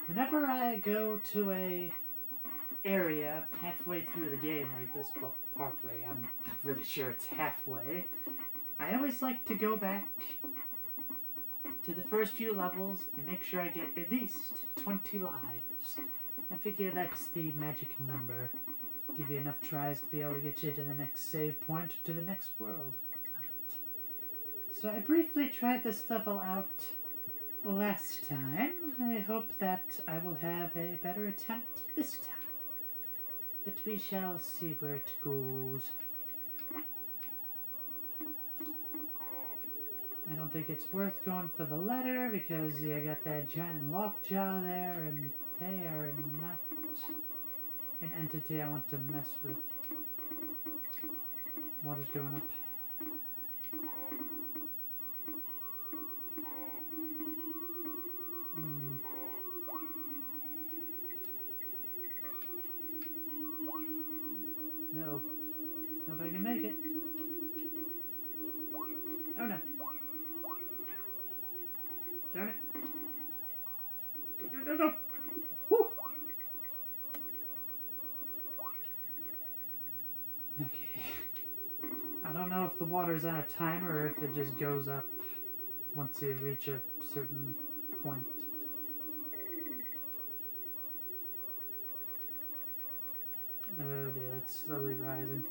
Whenever I go to a area halfway through the game like this, but partway, I'm not really sure it's halfway, I always like to go back to the first few levels and make sure I get at least 20 lives. I figure that's the magic number. Give you enough tries to be able to get you to the next save point or to the next world. So I briefly tried this level out last time. I hope that I will have a better attempt this time. But we shall see where it goes. I don't think it's worth going for the letter because you got that giant lockjaw there and they are not an entity I want to mess with. Water's going up. No. Nobody can make it. Oh no. Darn it. Go, go, go, go! Woo! Okay. I don't know if the water's on a timer or if it just goes up once you reach a certain point. Oh dear, it's slowly rising.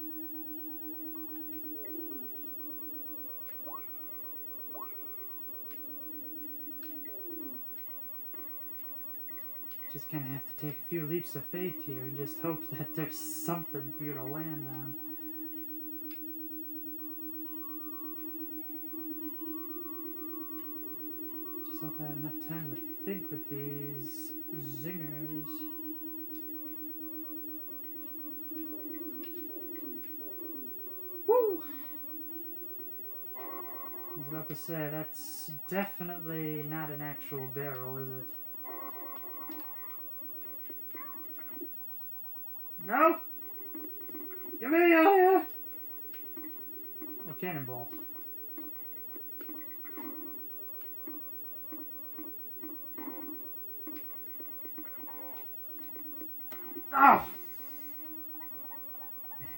Just kind of have to take a few leaps of faith here and just hope that there's something for you to land on. Just hope I have enough time to think with these zingers. Woo! I was about to say, that's definitely not an actual barrel, is it? No! Get me out of here! Or cannonball. Oh!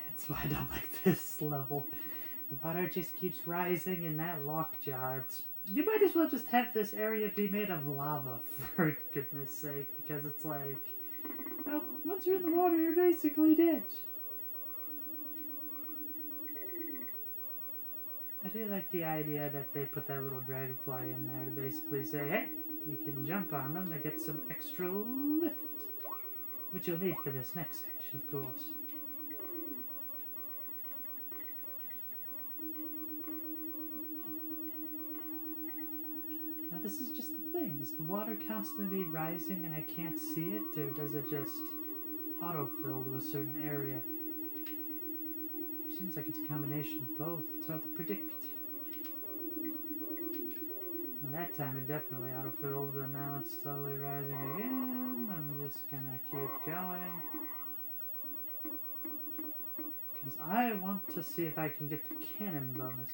That's why I don't like this level. The water just keeps rising and that lockjaw. You might as well just have this area be made of lava, for goodness sake, because it's like, well, once you're in the water, you're basically dead. I do like the idea that they put that little dragonfly in there to basically say, hey, you can jump on them to get some extra lift. Which you'll need for this next section, of course. Now this is just the thing. Is the water constantly rising and I can't see it? Or does it just autofill to a certain area? Seems like it's a combination of both. It's hard to predict. Well, that time it definitely autofilled, but now it's slowly rising again. I'm just gonna keep going. Because I want to see if I can get the cannon bonus.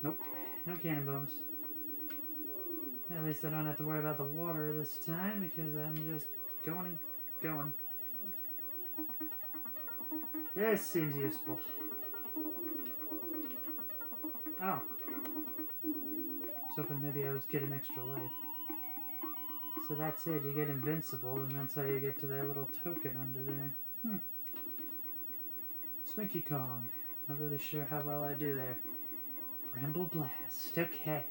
Nope, no cannon bonus. At least I don't have to worry about the water this time because I'm just going and going. This seems useful. Oh. I was hoping maybe I would get an extra life. So that's it, you get invincible, and that's how you get to that little token under there. Swinky Kong. Not really sure how well I do there. Bramble Blast. Okay.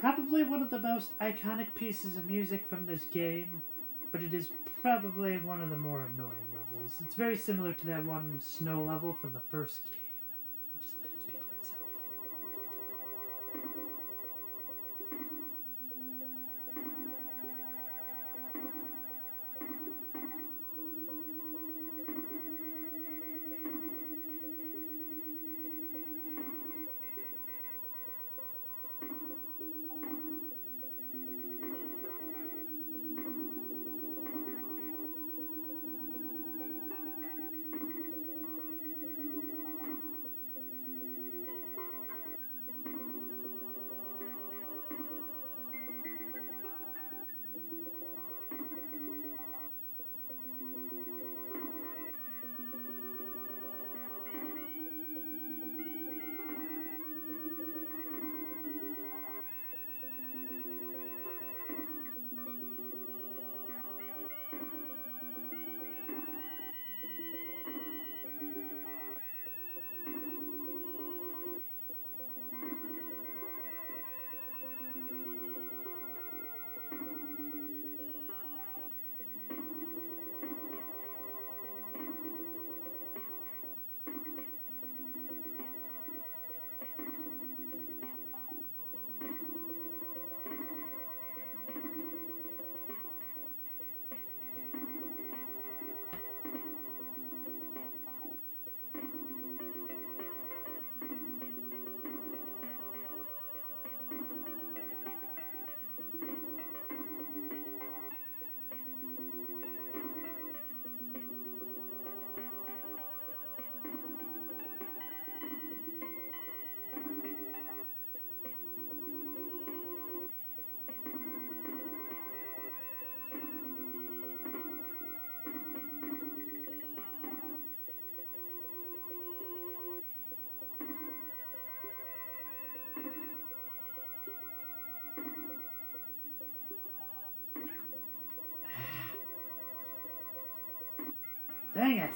Probably one of the most iconic pieces of music from this game, but it is probably one of the more annoying levels. It's very similar to that one snow level from the first game. I'll just let it speak for itself. Dang it!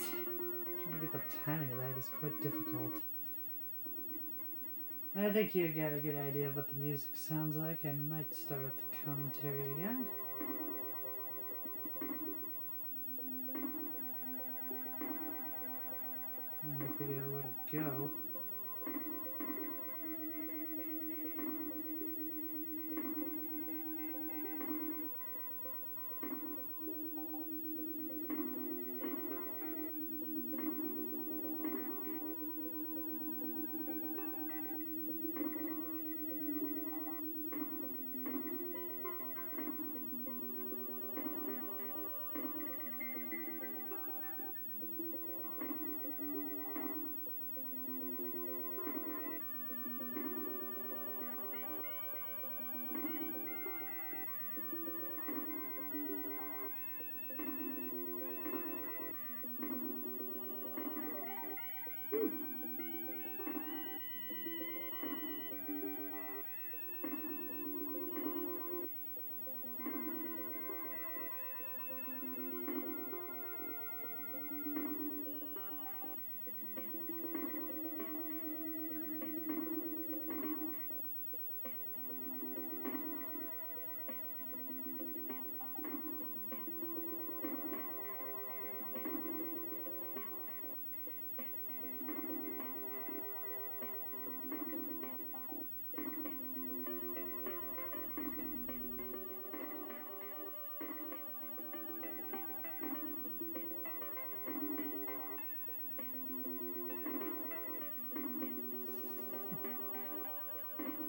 Trying to get the timing of that is quite difficult. I think you got a good idea of what the music sounds like. I might start with the commentary again. I gotta figure out where to go.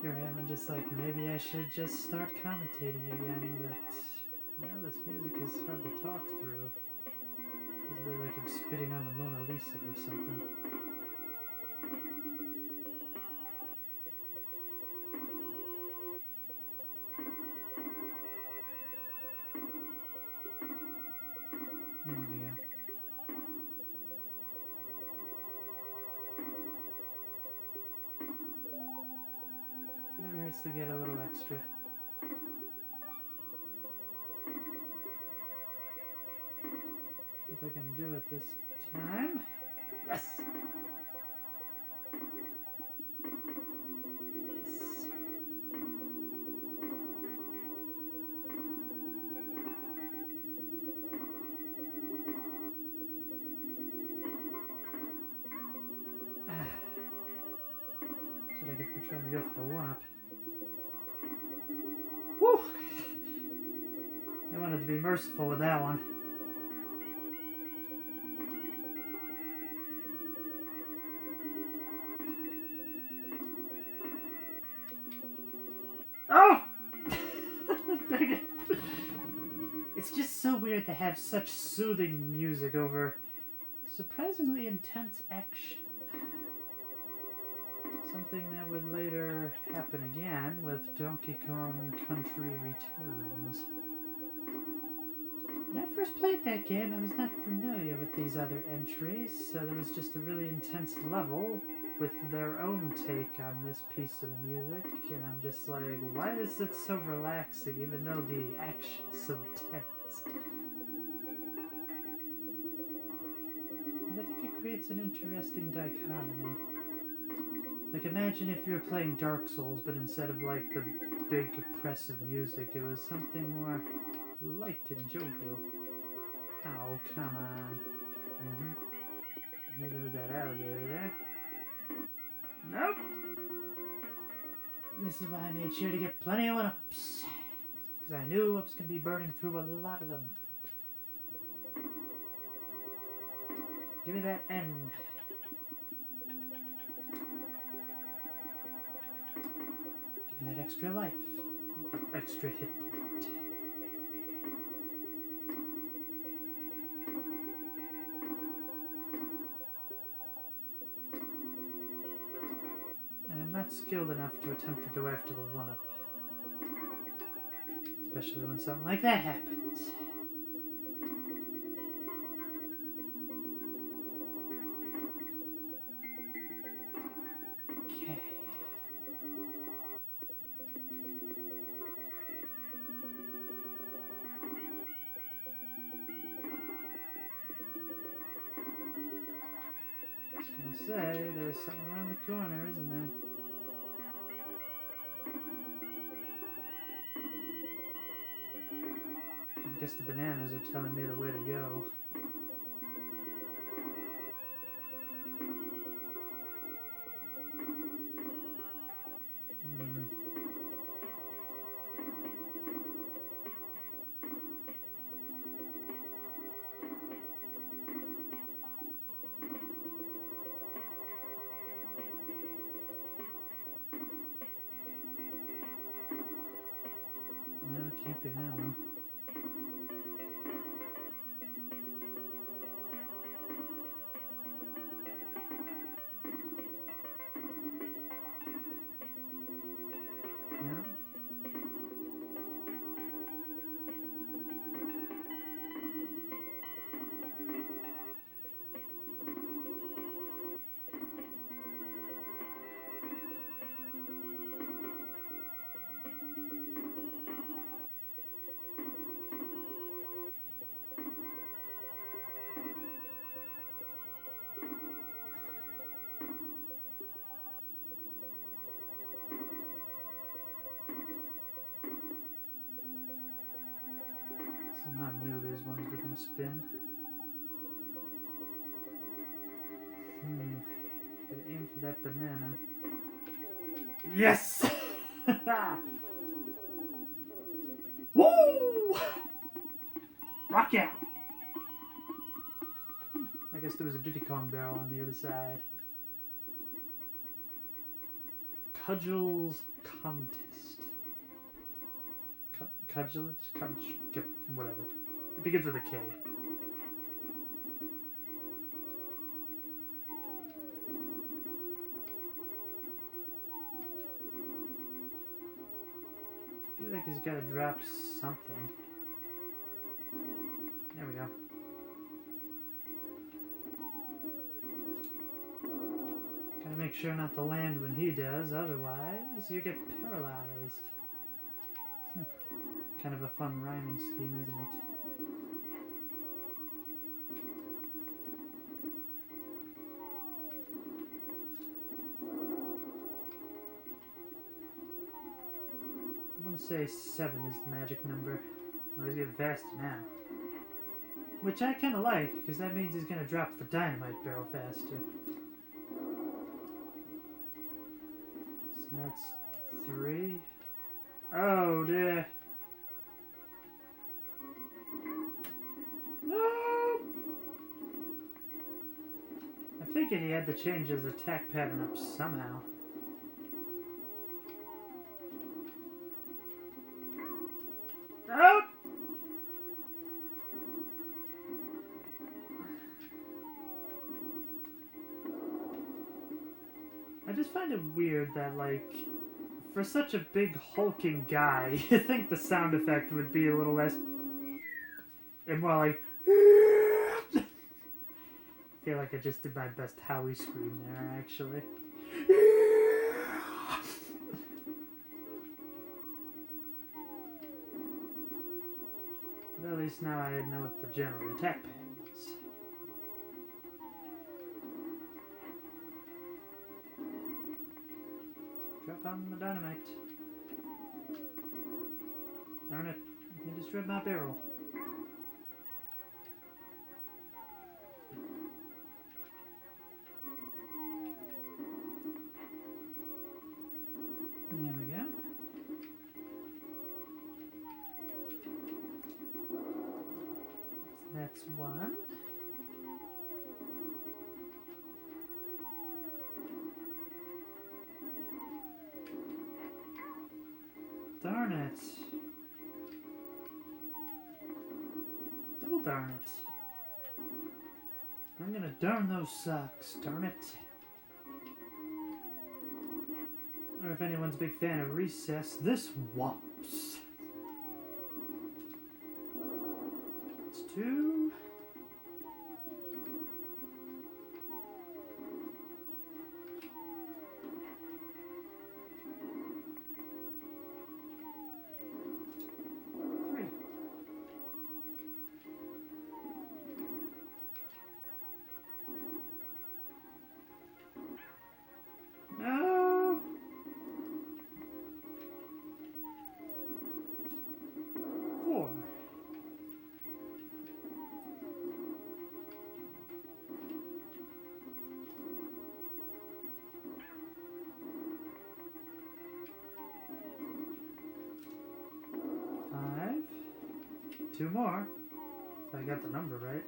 Here I am, and just like, maybe I should just start commentating again, but, well, this music is hard to talk through. It's a bit like I'm spitting on the Mona Lisa or something. There we go. Never hurts to get a little extra. If I can do it this time. Yes! Yes. Should I get from trying to go for the one-up? Woo! I wanted to be merciful with that one. Oh! Dang it. It's just so weird to have such soothing music over surprisingly intense action. Something that would later happen again with Donkey Kong Country Returns. When I first played that game, I was not familiar with these other entries, so there was just a really intense level with their own take on this piece of music, and I'm just like, why is it so relaxing even though the action is so tense? And I think it creates an interesting dichotomy. Like, imagine if you were playing Dark Souls, but instead of like the big oppressive music, it was something more light and jovial. Oh, come on. I knew there was that alligator there. Nope. This is why I made sure to get plenty of one-ups. Because I knew I was going to be burning through a lot of them. Give me that N. Give me that extra life. Extra hit point. I'm not skilled enough to attempt to go after the one-up. Especially when something like that happens. Okay. gonna say, there's something around the corner, isn't there? I guess the bananas are telling me the way to go. No, it can't be that one. No. Somehow I knew these ones were gonna spin. Gotta aim for that banana. Yes! Woo! Rock out! I guess there was a Diddy Kong barrel on the other side. Cudgels contest. Whatever. It begins with a K. I feel like he's gotta drop something. There we go. Gotta make sure not to land when he does, otherwise you get paralyzed. Kind of a fun rhyming scheme, isn't it? I want to say 7 is the magic number. I always get faster now. Which I kind of like, because that means he's going to drop the dynamite barrel faster. So that's 3. Oh dear. I figured he had to change his attack pattern up somehow. Oh! I just find it weird that, like, for such a big hulking guy, you'd think the sound effect would be a little less... and more like... I feel like I just did my best Howie scream there, actually. But at least now I know what the general attack pattern is. Drop on the dynamite. Darn it. You destroyed my barrel. There we go. That's 1. Darn it. Double darn it. I'm gonna darn those socks, darn it. Or if anyone's a big fan of Recess, this whomps. It's 2. 2 more. If I got the number right.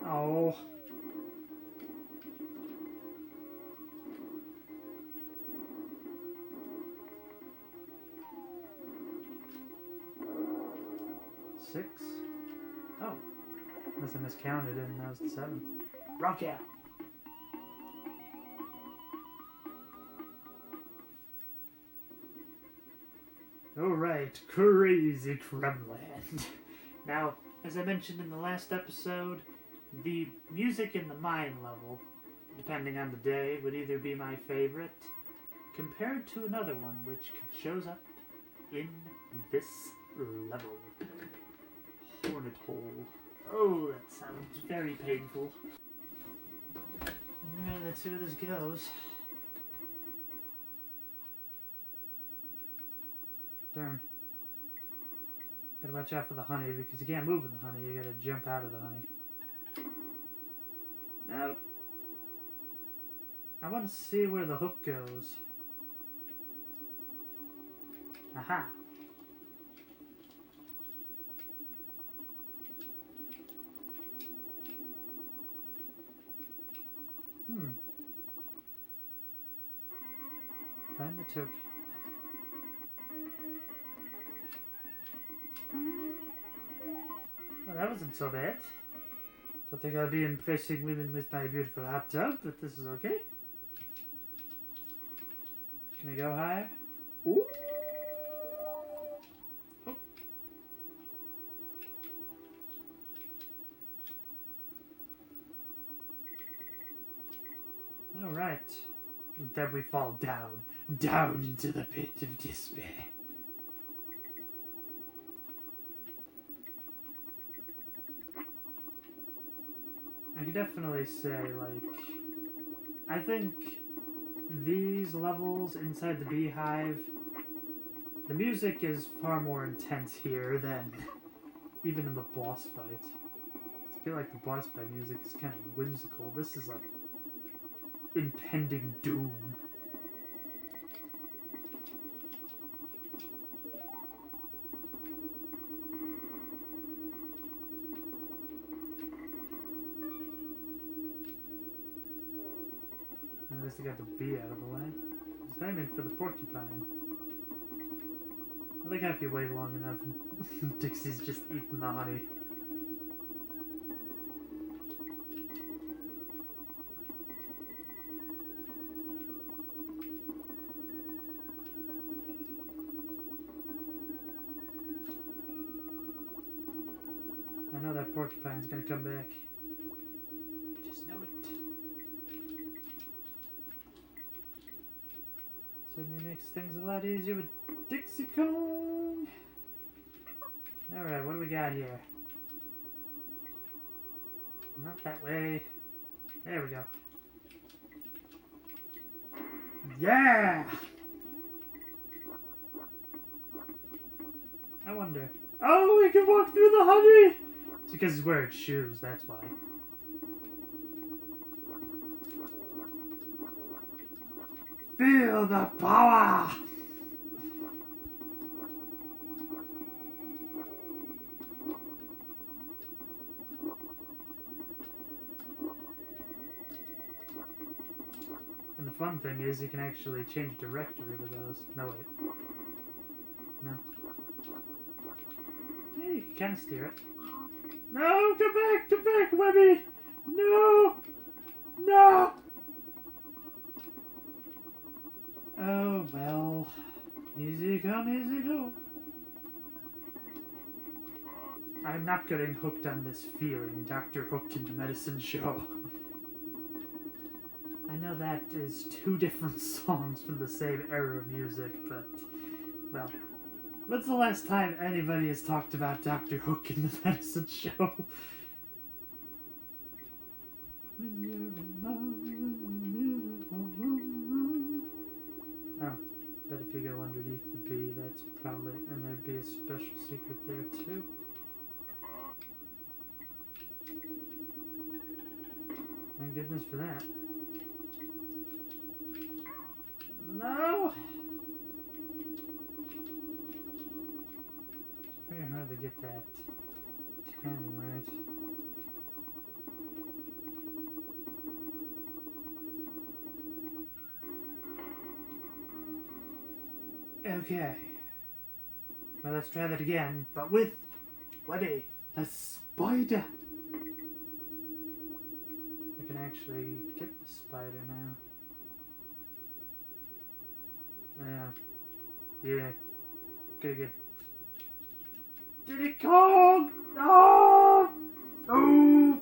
Oh. Six. Oh. Unless I miscounted and that was the 7th. Rock out. Alright, Crazy Kremland. Now, as I mentioned in the last episode, the music in the mine level, depending on the day, would either be my favorite, compared to another one which shows up in this level. Hornet Hole. Oh, that sounds very painful. Alright, let's see where this goes. Darn. Gotta watch out for the honey, because you can't move in the honey, you gotta jump out of the honey. Nope. I want to see where the hook goes. Aha. Find the token. Well, that wasn't so bad. Don't think I'll be impressing women with my beautiful hot tub, but this is okay. Can I go higher? Ooh! Oh. Alright. Then we fall down into the pit of despair. I could definitely say, like, I think these levels inside the beehive, the music is far more intense here than even in the boss fight. I feel like the boss fight music is kind of whimsical. This is like impending doom. At least I got the bee out of the way. I was aiming for the porcupine. I think if you wait long enough, Dixie's just eating the honey. I know that porcupine's gonna come back. I just know it. Certainly makes things a lot easier with Dixie Kong. Alright, what do we got here? Not that way. There we go. Yeah! I wonder. Oh, we can walk through the honey! It's because he's wearing shoes, that's why. Feel the power! And the fun thing is you can actually change directory with those. No, wait. No. Yeah, you can kind of steer it. No, come back, Webby! No! No! Oh, well. Easy come, easy go. I'm not getting hooked on this feeling, Dr. Hook in the Medicine Show. I know that is 2 different songs from the same era of music, but, well, when's the last time anybody has talked about Dr. Hook in the Medicine Show? When you're in love with a beautiful woman. Oh, but if you go underneath the bee, that's probably, and there'd be a special secret there too. Thank goodness for that. get that timing right. Okay. Well, let's try that again, but with Weddy, the spider. I can actually get the spider now. Yeah. Gotta get. Diddy Kong! No! Oh!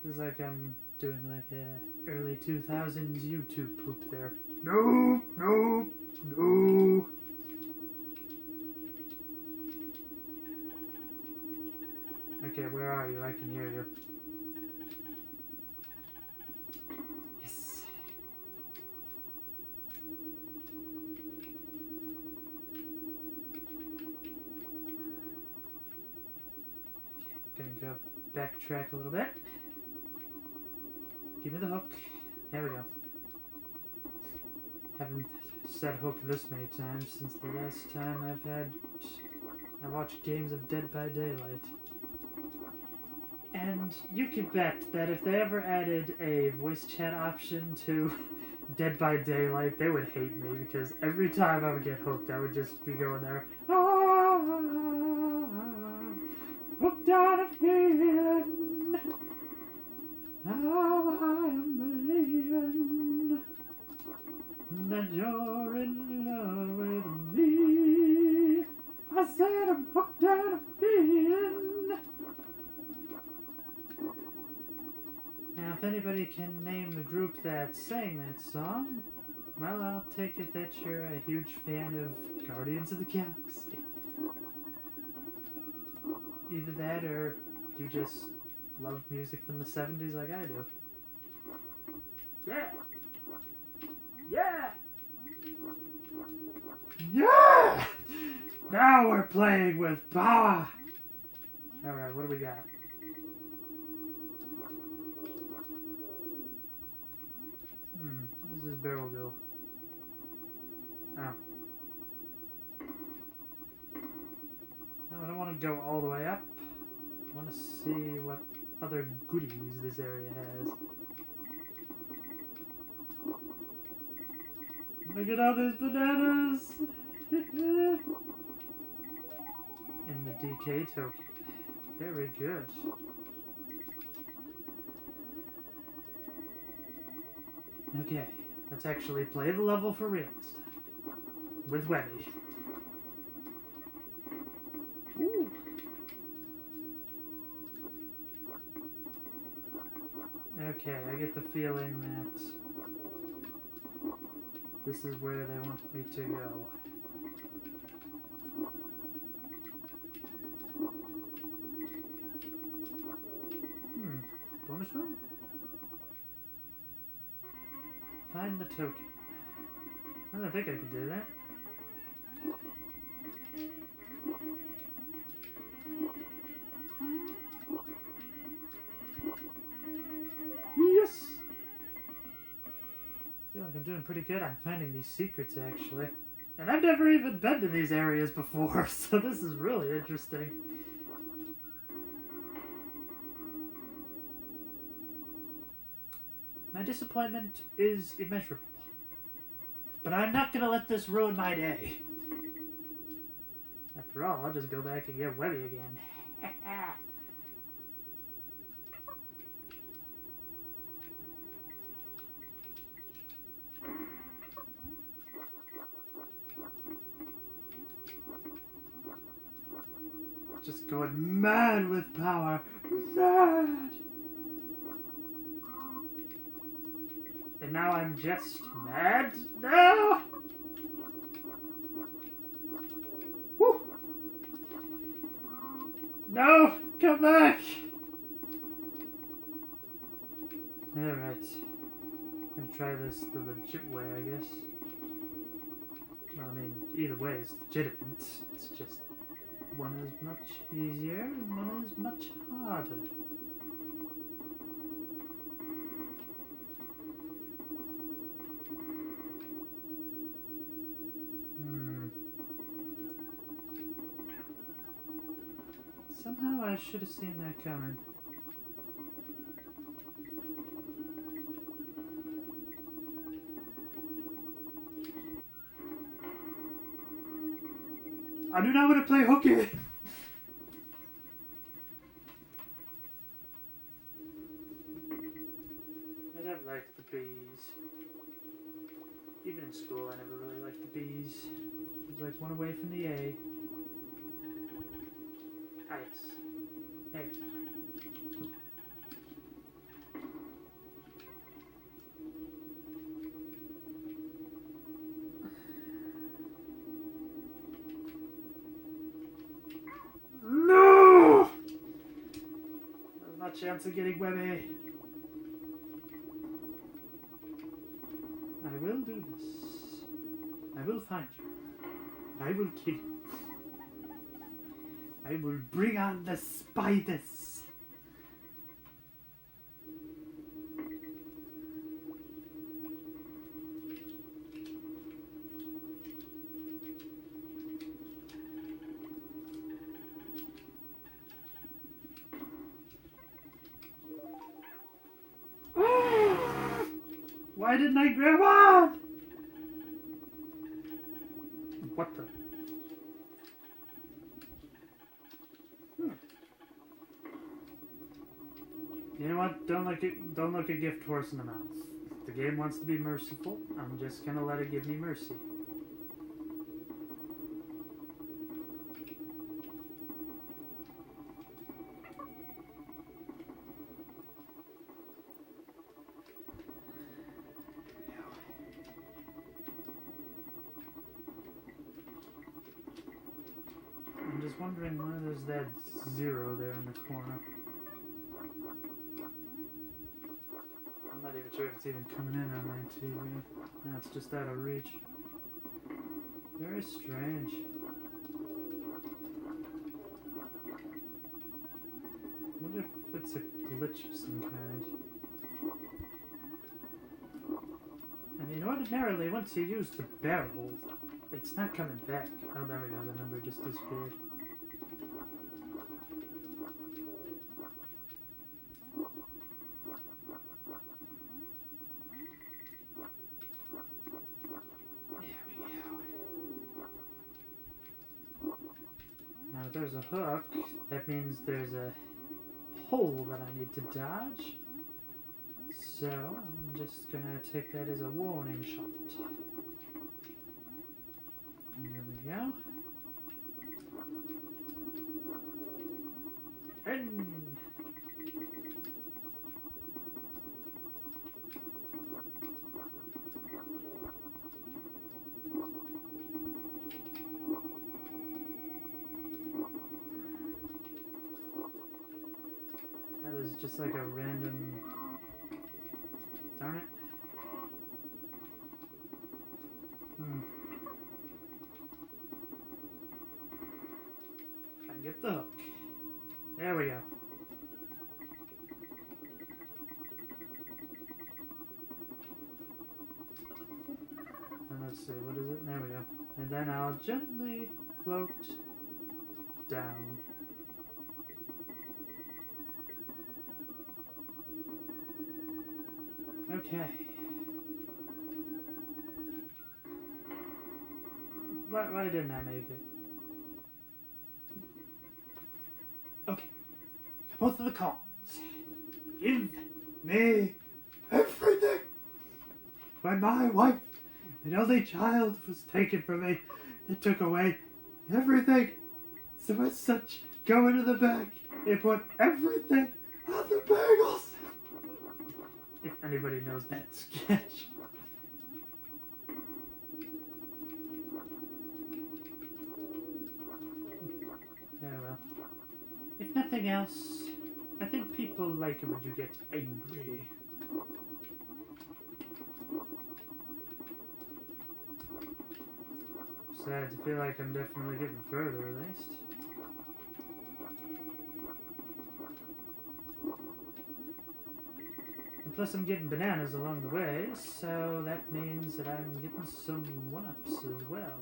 It's like I'm doing like a early 2000s YouTube poop there. No! No! No! Okay, where are you? I can hear you. Yes. Okay, gonna go backtrack a little bit. Give me the hook. There we go. Haven't said hook this many times since the last time I watched games of Dead by Daylight. And you can bet that if they ever added a voice chat option to Dead by Daylight, they would hate me because every time I would get hooked, I would just be going there, hooked on a feeling, now I am believing that you're in love with me. I said I'm hooked on a feeling. Now, if anybody can name the group that sang that song, well, I'll take it that you're a huge fan of Guardians of the Galaxy. Either that or you just love music from the 70's like I do. Yeah! Yeah! Yeah! Now we're playing with power! Alright, what do we got? Where does this barrel go? Oh. No, I don't want to go all the way up. I want to see what other goodies this area has. Look at all these bananas! And the DK token. Very good. Okay, let's actually play the level for real this time. With Webby. Ooh. Okay, I get the feeling that this is where they want me to go. Bonus room? Find the token. I don't think I can do that. Yes! I feel like I'm doing pretty good on finding these secrets, actually. And I've never even been to these areas before, so this is really interesting. My disappointment is immeasurable. But I'm not gonna let this ruin my day. After all, I'll just go back and get Webby again. Just going mad with power. Mad! And now I'm just mad? No! Woo! No! Come back! Alright. I'm gonna try this the legit way, I guess. Well, I mean, either way is legitimate. It's just one is much easier and one is much harder. Somehow I should have seen that coming. I do not want to play hooky! I don't like the bees. Even in school, I never really liked the bees. It was like one away from the A. Ah, yes. There. No! There's no chance of getting Webby. I will do this. I will find you. I will kill you. I will bring on the spiders. Why didn't I grab on? What the? You know what? Don't look a gift horse in the mouth. If the game wants to be merciful, I'm just gonna let it give me mercy. I'm just wondering why there's that 0 there in the corner. I'm not even sure if it's even coming in on my TV. No, it's just out of reach. Very strange. I wonder if it's a glitch of some kind. I mean, ordinarily, once you use the barrel, it's not coming back. Oh, there we go. The number just disappeared. Now, if there's a hook, that means there's a hole that I need to dodge. So, I'm just gonna take that as a warning shot. And there we go. And that was just like a random... Darn it. Try and get the hook. There we go. And let's see, what is it? There we go. And then I'll gently float down. Okay. Why didn't I make it? Okay. Both of the cards. Give me everything. When my wife and only child was taken from me, they took away everything. So as such, go into the bag and put everything on the bagels. If anybody knows that sketch. Yeah, well. If nothing else, I think people like it when you get angry. Sad to feel like I'm definitely getting further, at least. And plus I'm getting bananas along the way, so that means that I'm getting some one-ups as well.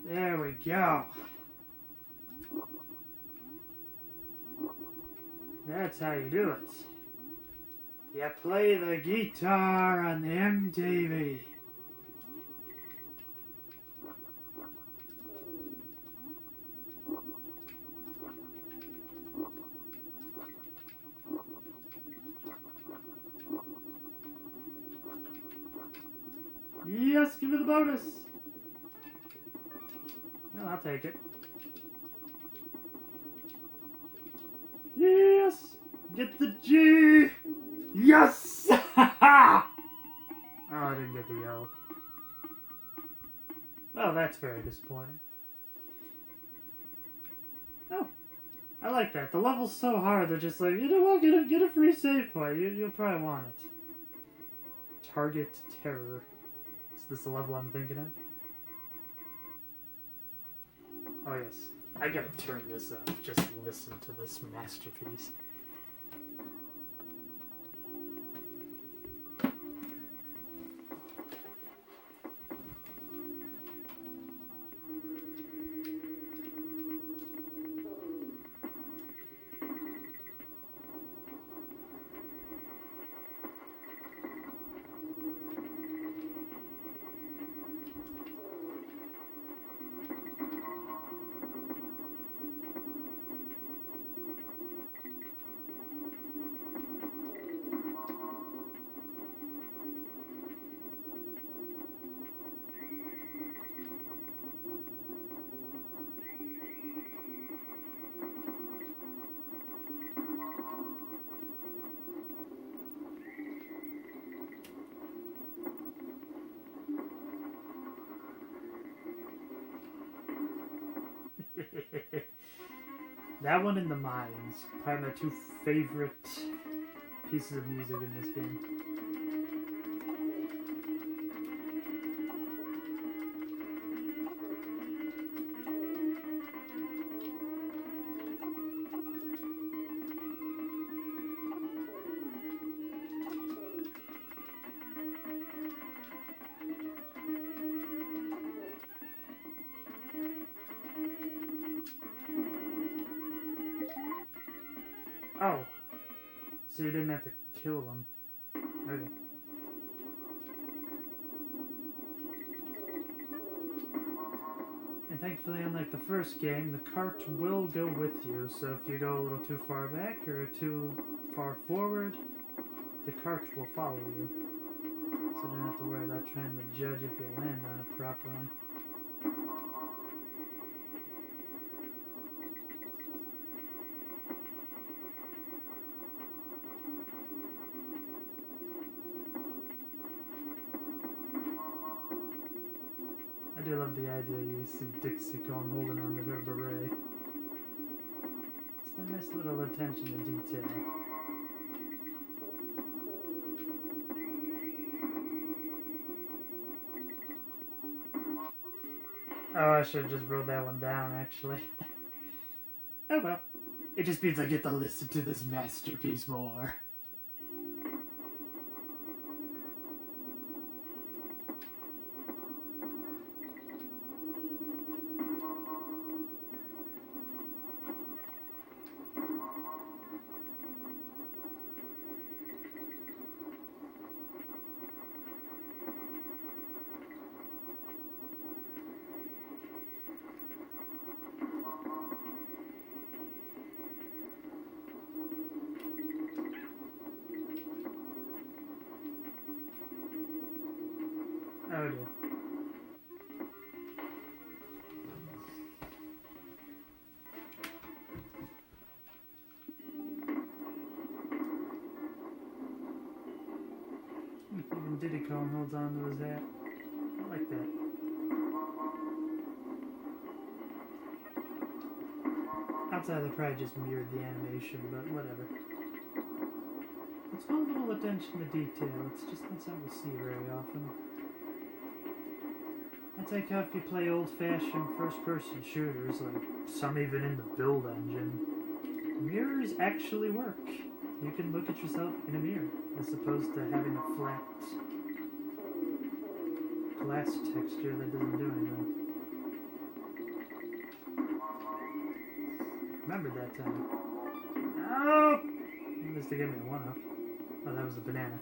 There we go. That's how you do it. You play the guitar on the MTV. Yes, give me the bonus. No, I'll take it. Yes! Get the G! Yes! Oh, I didn't get the O. Well, that's very disappointing. Oh, I like that. The level's so hard, they're just like, you know what, get a free save point. You'll probably want it. Target Terror. Is this the level I'm thinking of? Oh, yes. I gotta turn this up. Just listen to this masterpiece. That one and The Mines, probably my two favorite pieces of music in this game. Oh, so you didn't have to kill them. Okay. And thankfully, unlike the first game, the cart will go with you, so if you go a little too far back or too far forward, the cart will follow you. So you don't have to worry about trying to judge if you land on it properly. I do love the idea you see Dixie Kong holding on to her beret. It's a nice little attention to detail. Oh, I should have just wrote that one down, actually. Oh well. It just means I get to listen to this masterpiece more. Oh dear. Even Diddy Kong holds on to his hat. I like that. Outside, they probably just mirrored the animation, but whatever. It's one little attention to detail. It's just not something you see very often. That's like how if you play old-fashioned first-person shooters, like some even in the build engine, mirrors actually work. You can look at yourself in a mirror, as opposed to having a flat glass texture that doesn't do anything. remembered that time. Oh! At least they gave me a 1-up. Oh, that was a banana.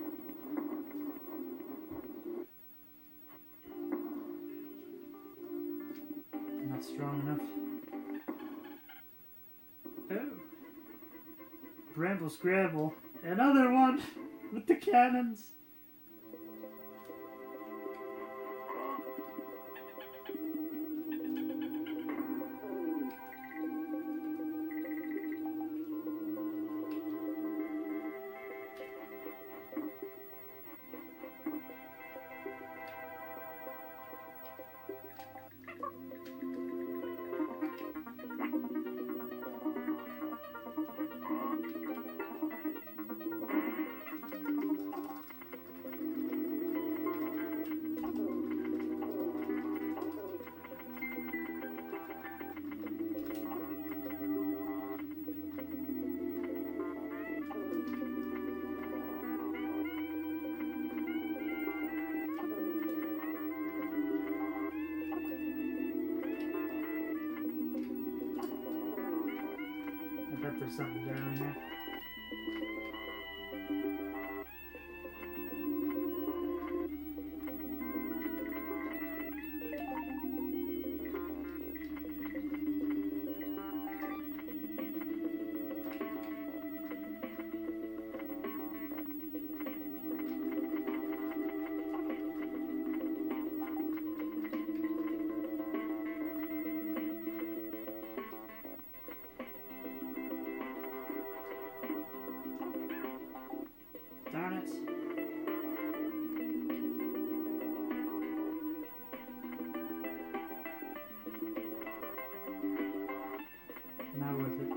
Not strong enough. Oh. Bramble Scrabble. Another one! With the cannons! I bet there's something down here. Darn it. Not worth it.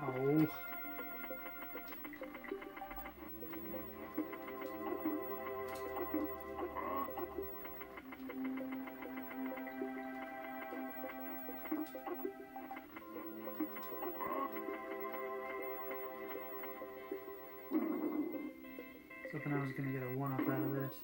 Oh. Hoping I was gonna get a 1-up out of this.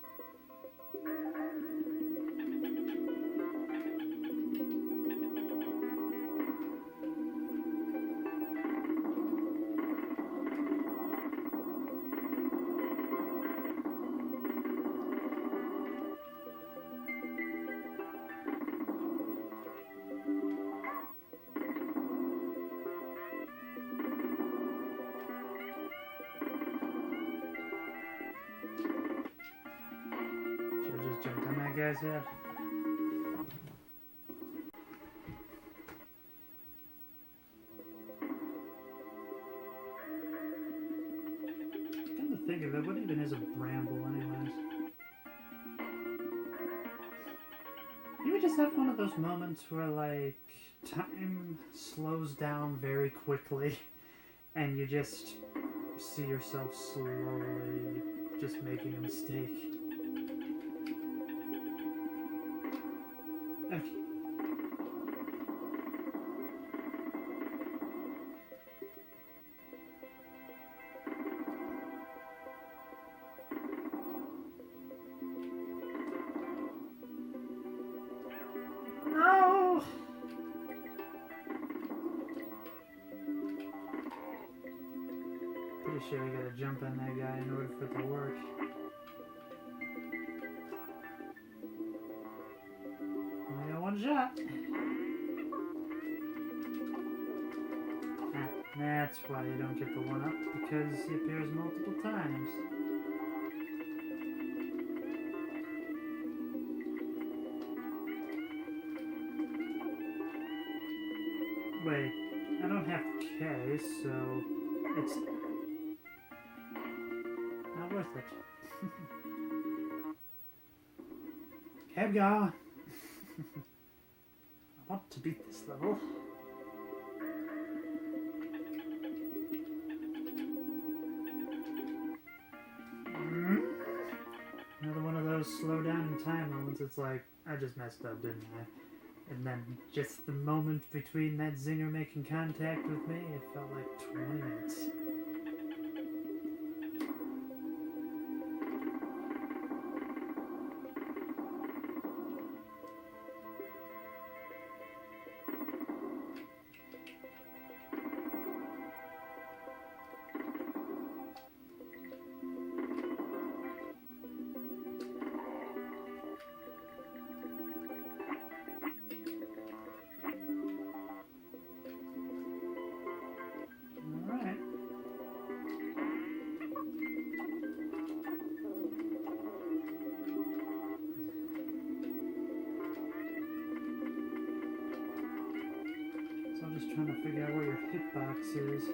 Should've just jumped on that guy's head. Come to think of it, what even is a bramble anyways? You would just have one of those moments where like time slows down very quickly and you just see yourself slowly just making a mistake. Okay. No! Pretty sure you gotta jump on that guy in order for it to work. Only got one shot. Ah, that's why you don't get the 1-up, because he appears multiple times. Wait, I don't have K, so it's not worth it. Kev going. I want to beat this level. those slow down in time moments, it's like, I just messed up, didn't I? And then just the moment between that zinger making contact with me, it felt like 20 minutes. Just trying to figure out where your hitbox is.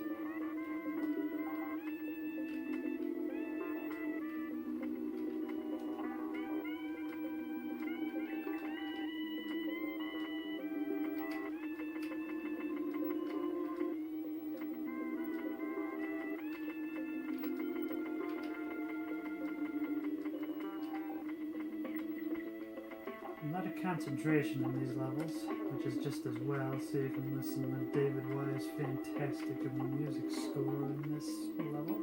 A lot of concentration on these levels, which is just as well, so you can listen to David Wise' fantastic music score in this level.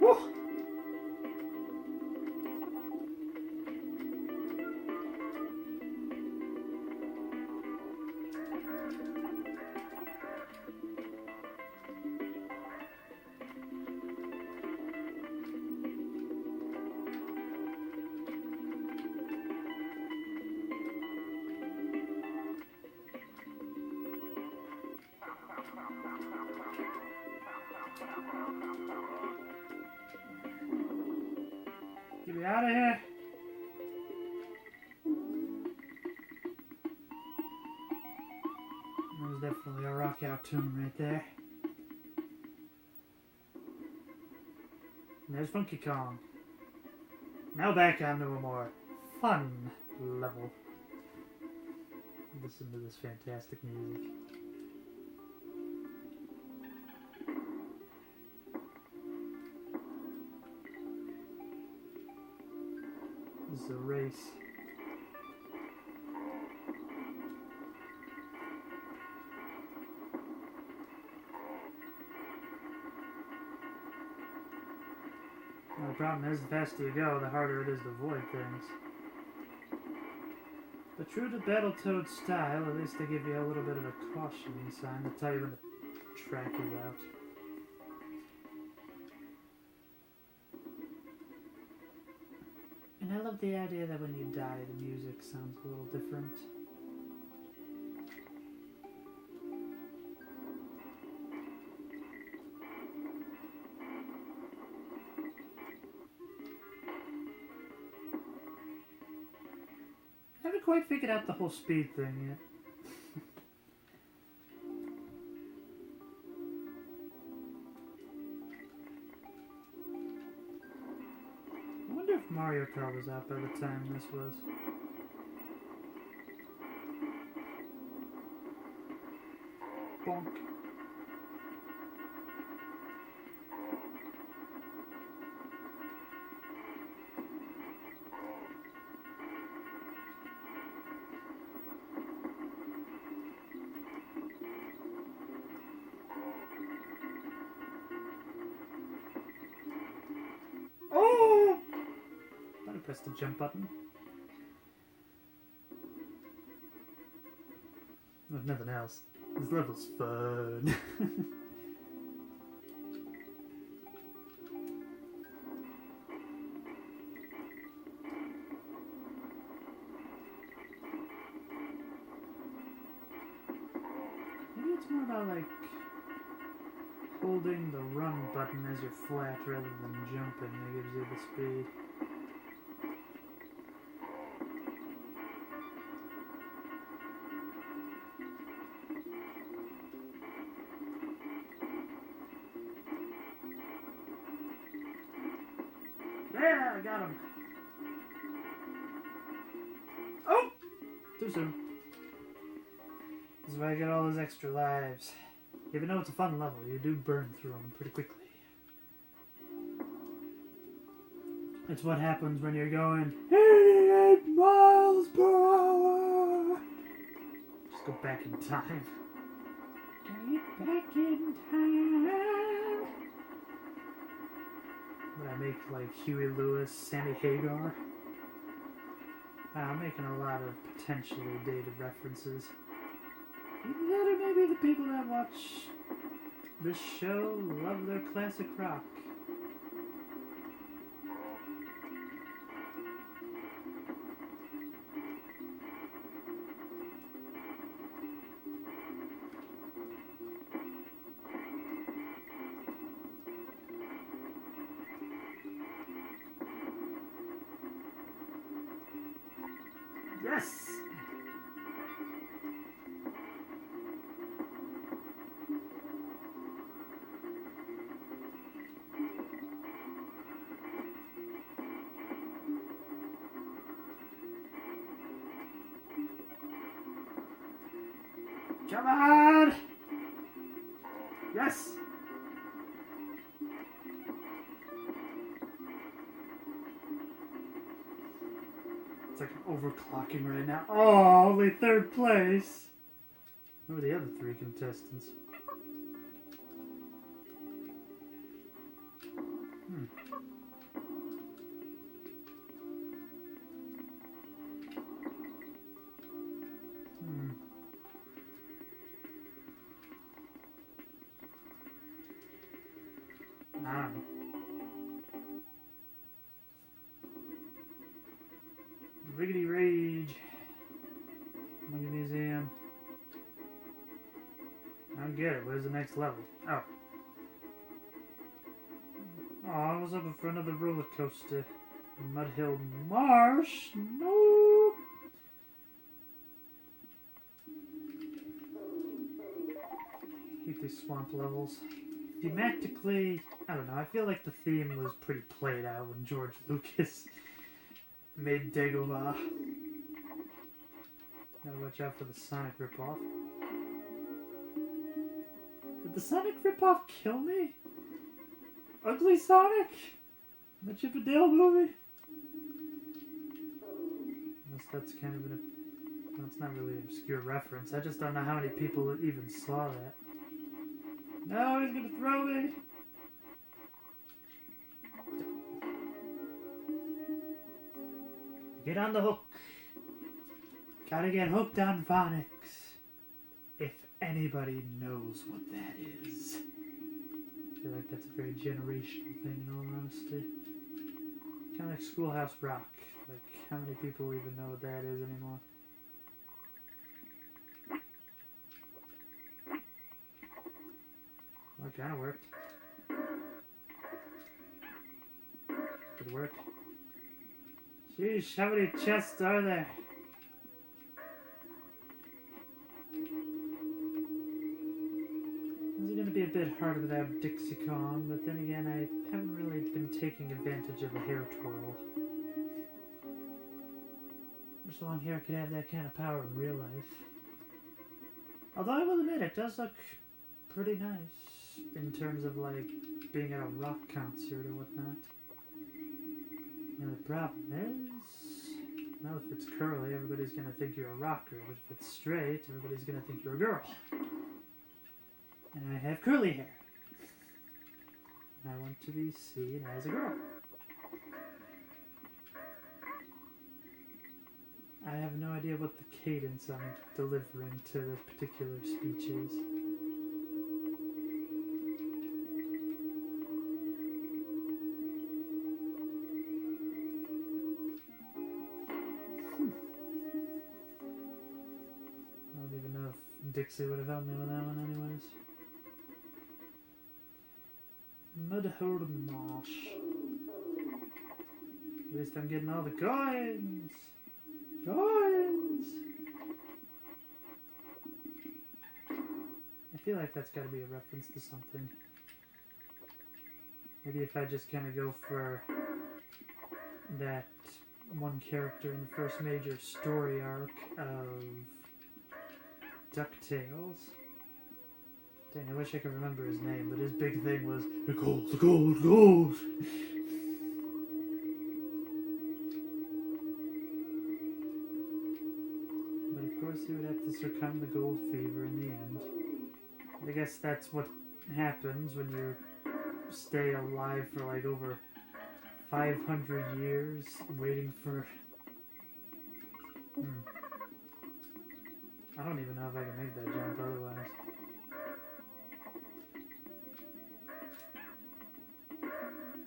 Woo! Get me out of here! There's definitely a rock out tune right there. And there's Funky Kong. Now back onto a more fun level. Listen to this fantastic music. This is a race. Now, the problem is, the faster you go, the harder it is to avoid things. But true to Battletoad's style, at least they give you a little bit of a caution sign to tell you when the track is out. And I love the idea that when you die, the music sounds a little different. I haven't quite figured out the whole speed thing yet. I wonder if Mario Kart was out by the time this was. Bonk. Oh! I pressed the jump button. If nothing else, this level's fun. Maybe it's more about like holding the run button as you're flat rather than jumping that gives you the speed. There, I got him. Oh! Too soon. This is why I get all those extra lives. Even though it's a fun level, you do burn through them pretty quickly. It's what happens when you're going 88 miles per hour. Just go back in time. Get back in time. Would I make like Huey Lewis, Sammy Hagar? I'm making a lot of potentially dated references. Either that or maybe the people that watch this show love their classic rock. Yes! Come on! Yes! It's like I'm overclocking right now. Oh, only third place! Who are the other three contestants? Riggedy Rage. Monkey Museum. I don't get it. Where's the next level? Oh. Oh, I was up in front of the roller coaster. Mud Hill Marsh. No. Hate these swamp levels. Thematically, I don't know. I feel like the theme was pretty played out when George Lucas made Dagobah. Gotta watch out for the Sonic ripoff. Did the Sonic ripoff kill me? Ugly Sonic? The Chip and Dale movie? Unless that's kind of an... That's not really an obscure reference. I just don't know how many people even saw that. No, he's gonna throw me! Get on the hook. Gotta get hooked on phonics. If anybody knows what that is. I feel like that's a very generational thing, in all honesty. Kind of like Schoolhouse Rock. Like, how many people even know what that is anymore? Well, it kind of worked. Did it work? Sheesh, how many chests are there? This is going to be a bit hard without Dixie Kong, but then again, I haven't really been taking advantage of a hair twirl. Just long hair could have that kind of power in real life. Although I will admit, it does look pretty nice in terms of like being at a rock concert or whatnot. The only problem is, well, if it's curly, everybody's going to think you're a rocker, but if it's straight, everybody's going to think you're a girl. And I have curly hair. And I want to be seen as a girl. I have no idea what the cadence I'm delivering to this particular speech is. I don't even know if Dixie would have helped me with that one anyways. Mudhole Marsh. At least I'm getting all the coins! Coins! I feel like that's got to be a reference to something. Maybe if I just kind of go for that one character in the first major story arc of DuckTales. Dang, I wish I could remember his name, but his big thing was, the gold, the gold, the gold! course, he would have to succumb to gold fever in the end. I guess that's what happens when you stay alive for like over 500 years waiting for... I don't even know if I can make that jump otherwise.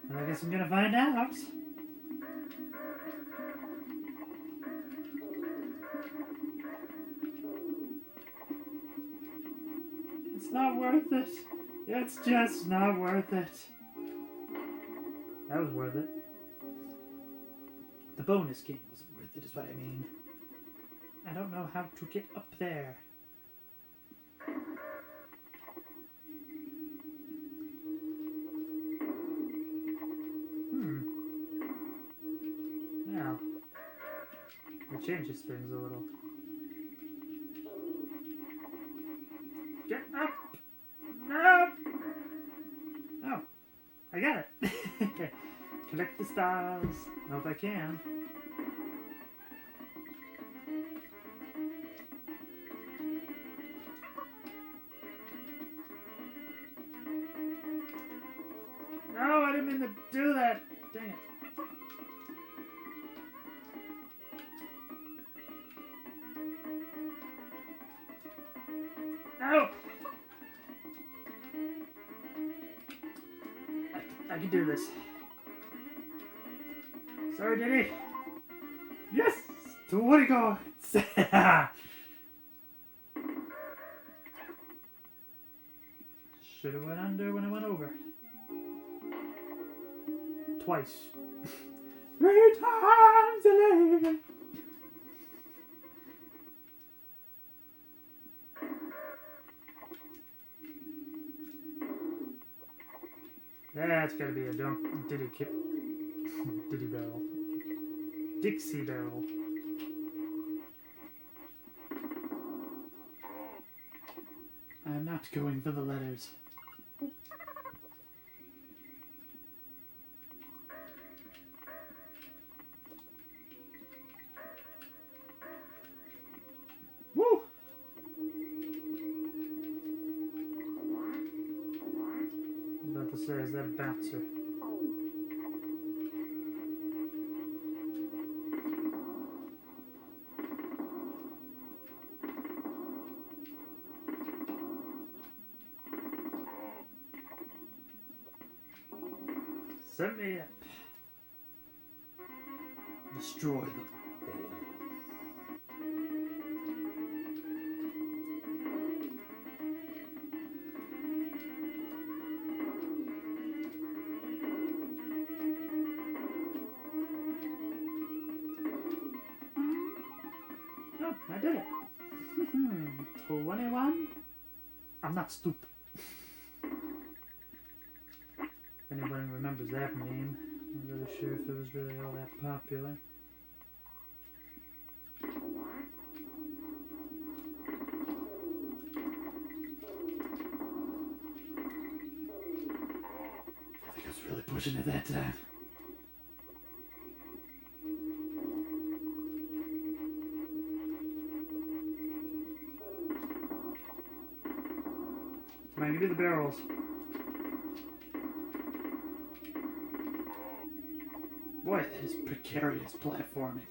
And I guess I'm gonna find out. It's not worth it. It's just not worth it. That was worth it. The bonus game wasn't worth it, is what I mean. I don't know how to get up there. Now, it changes things a little. Get up! No! Oh, I got it. Collect the stars. I hope I can. No, I didn't mean to do that. Dang it. No! I can do this. Sorry, Diddy. Yes! 20 cards! Should have went under when I went over. Twice. 3 times a lady. That's gotta be a Diddy kip. Diddy barrel. Dixie barrel. I'm not going for the letters. Woo! I'm about to say, is that a bouncer? Set me up. Destroy them. Oh, I did it. 21? I'm not stupid. If anyone remembers that meme, I'm not really sure if it was really all that popular. I think I was really pushing it that time. Come on, give me the barrels. Boy, that is precarious platforming.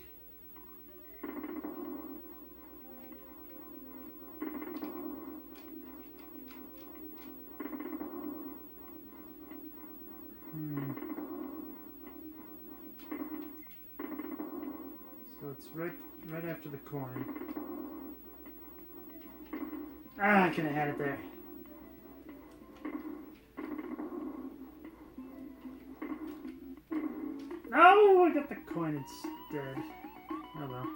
So it's right after the coin. Ah, I could have had it there. No, I got the coin instead. Oh well.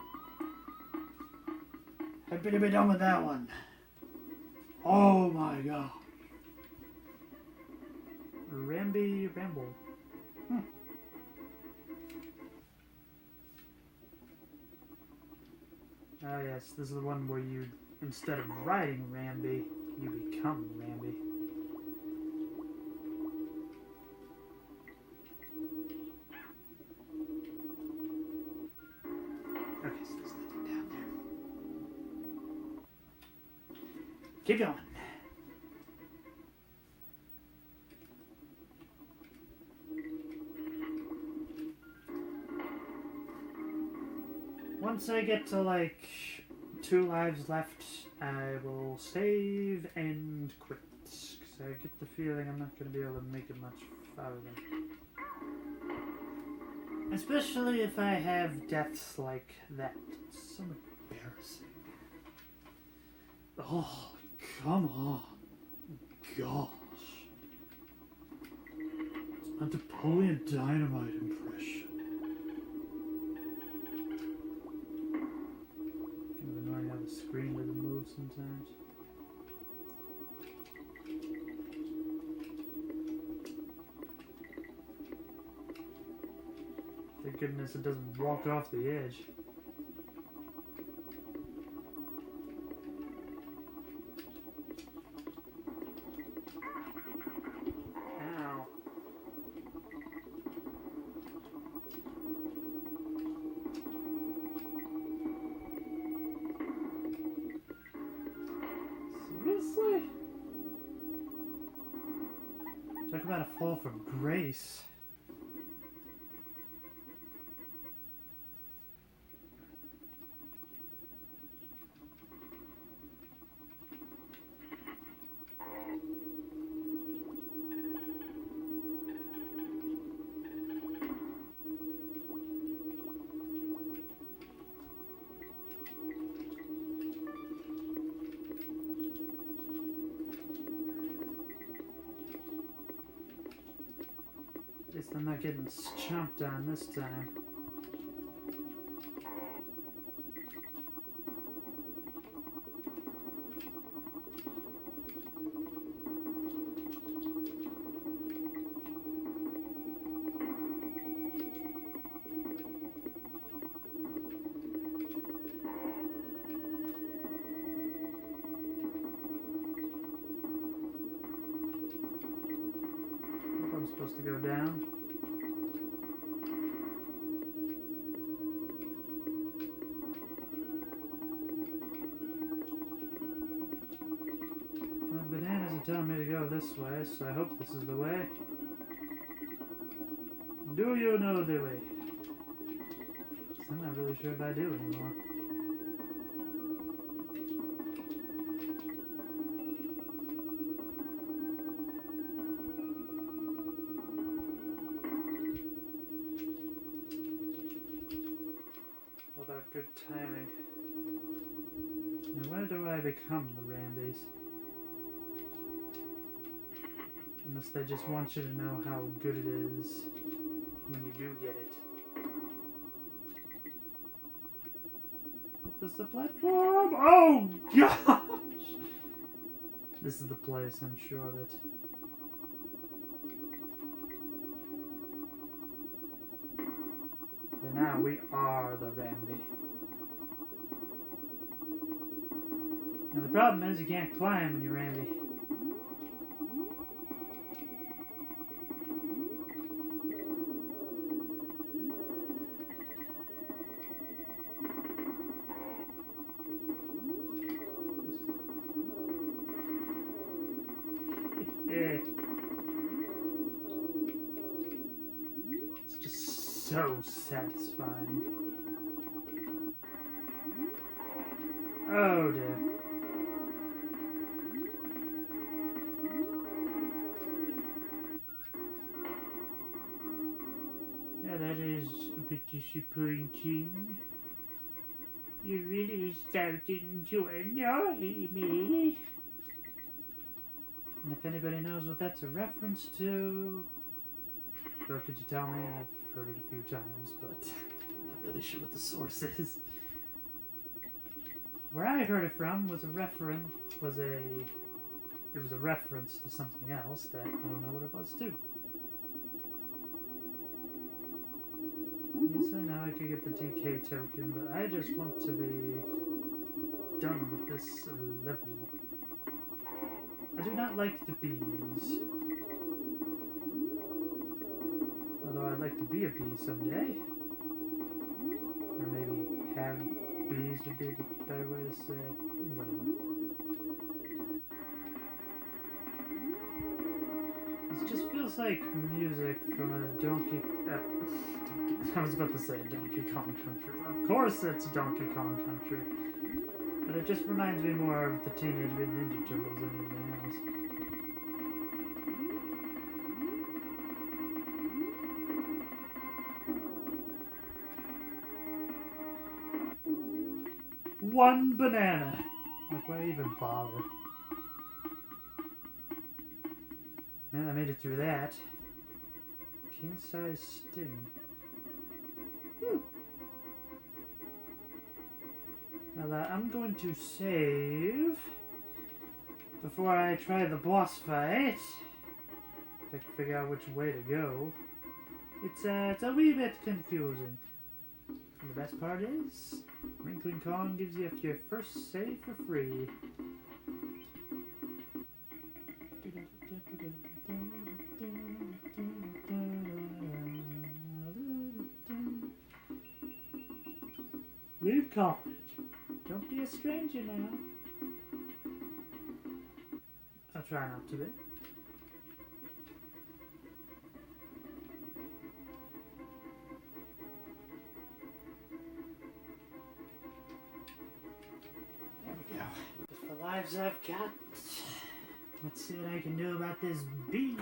Happy to be done with that one. Oh my god. Ramby Ramble. Oh yes, this is the one where you, instead of riding Ramby, you become Ramby. Okay, so there's nothing down there. Keep going. Once I get to like 2 lives left, I will save and quit. Because I get the feeling I'm not going to be able to make it much farther. Especially if I have deaths like that. It's so embarrassing. Oh, come on. Gosh. It's a Napoleon Dynamite impression. Kind of annoying how the screen doesn't move sometimes. Thank goodness it doesn't walk off the edge. Ow. Seriously? Talk about a fall from grace. At least I'm not getting chomped on this time. I'm supposed to go down. Well, bananas are telling me to go this way, so I hope this is the way. Do you know the way? I'm not really sure if I do anymore. What about good timing? Now, where do I become the Randys? Unless they just want you to know how good it is when you do get it. This is the platform! Oh, gosh! This is the place, I'm sure of it. And now we are the Randy. Now the problem is you can't climb when you're Randy. It's just so satisfying. Oh dear. Yeah, that is a bit disappointing. You're really starting to annoy me. And if anybody knows what that's a reference to, or could you tell me? I've heard it a few times, but I'm not really sure what the source is. Where I heard it from was a reference to something else that I don't know what it was too. Yes, I know I could get the DK token, but I just want to be done with this level. I do not like the bees. Although I'd like to be a bee someday. Or maybe have bees would be the better way to say it. Whatever. almost like music from a Donkey... I was about to say Donkey Kong Country. Of course it's Donkey Kong Country. But it just reminds me more of the Teenage Mutant Ninja Turtles than anything else. One banana! Like, why even bother? Man, I made it through that. King-size sting. Now I'm going to save before I try the boss fight. If I can figure out which way to go. It's a wee bit confusing. And the best part is, Wrinkling Kong gives you your first save for free. Leave college. Don't be a stranger now. I'll try not to be. There we go. With the lives I've got, let's see what I can do about this bee.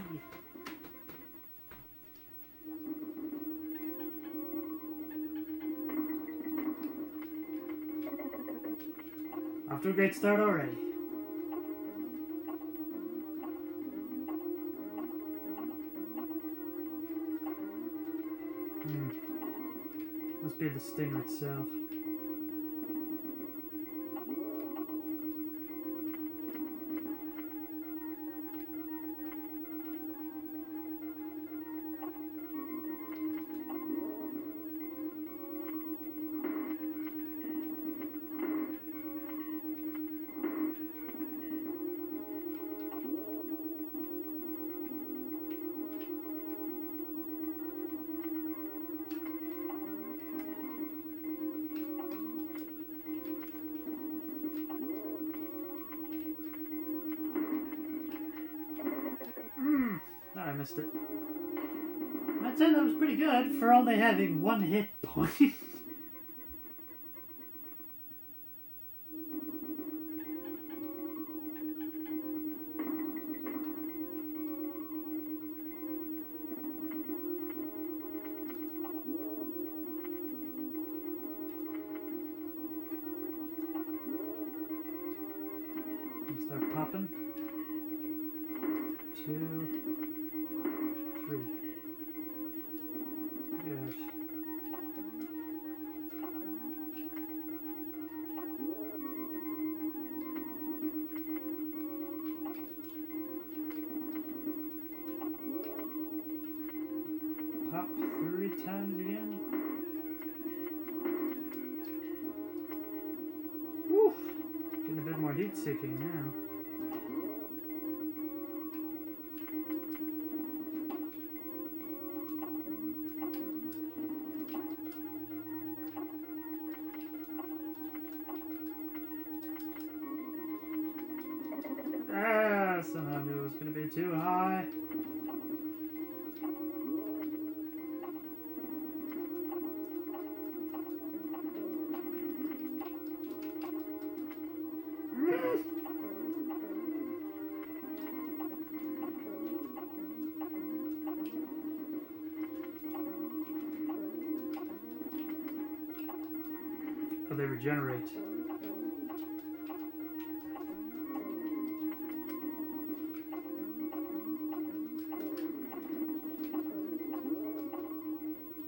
Off to a great start already. Must be the stinger itself. I missed it. I'd say that was pretty good for only having one hit point. Start popping. 2, 3. Good. Pop 3 times again. Woo! Getting a bit more heat seeking now. Somehow I knew it was going to be too high. Oh, they regenerate.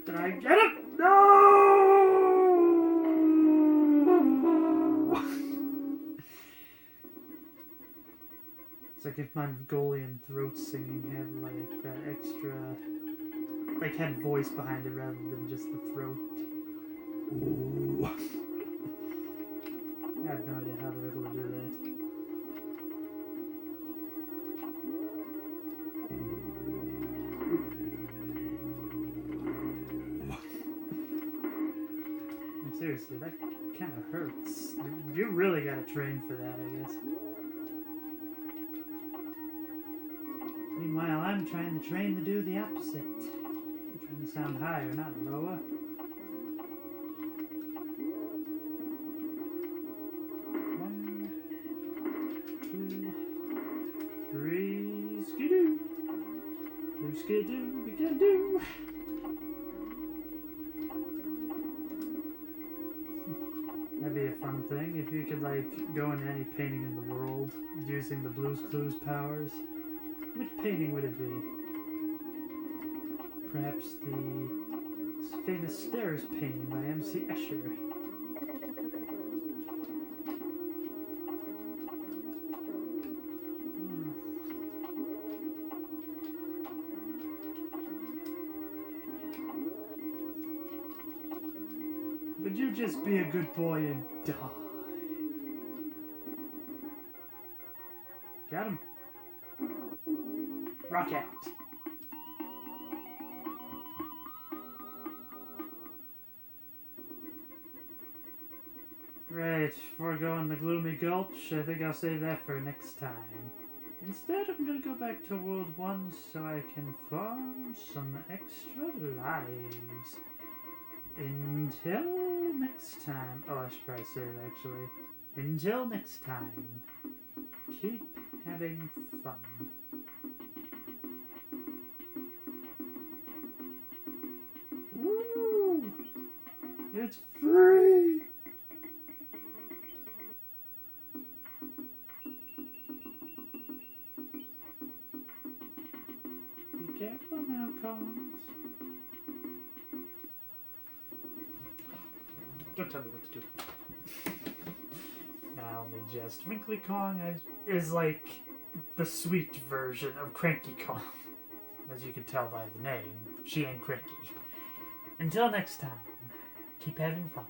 Did I get it? No! It's like if Mongolian throat singing had like that extra, like had voice behind it rather than just the throat. Ooh. I have no idea how they're able to do that. Seriously, that kind of hurts. You really gotta train for that, I guess. Meanwhile, I'm trying to train to do the opposite. I'm trying to sound higher, not lower. One, two, three, skidoo. Do skidoo, we can do. That'd be a fun thing if you could, like, go into any painting in the world using the Blue's Clues powers. Which painting would it be? Perhaps the famous Stairs painting by M.C. Escher. Would you just be a good boy and die? Got him. Rock out. Right, foregoing the gloomy gulch, I think I'll save that for next time. Instead, I'm gonna go back to World 1 so I can farm some extra lives. Until next time. Oh, I should probably say it actually. Until next time, keep having fun. Woo! It's free! Be careful now, Collins. Don't tell me what to do. Now, the jest. Wrinkly Kong is like the sweet version of Cranky Kong. As you can tell by the name, she ain't cranky. Until next time, keep having fun.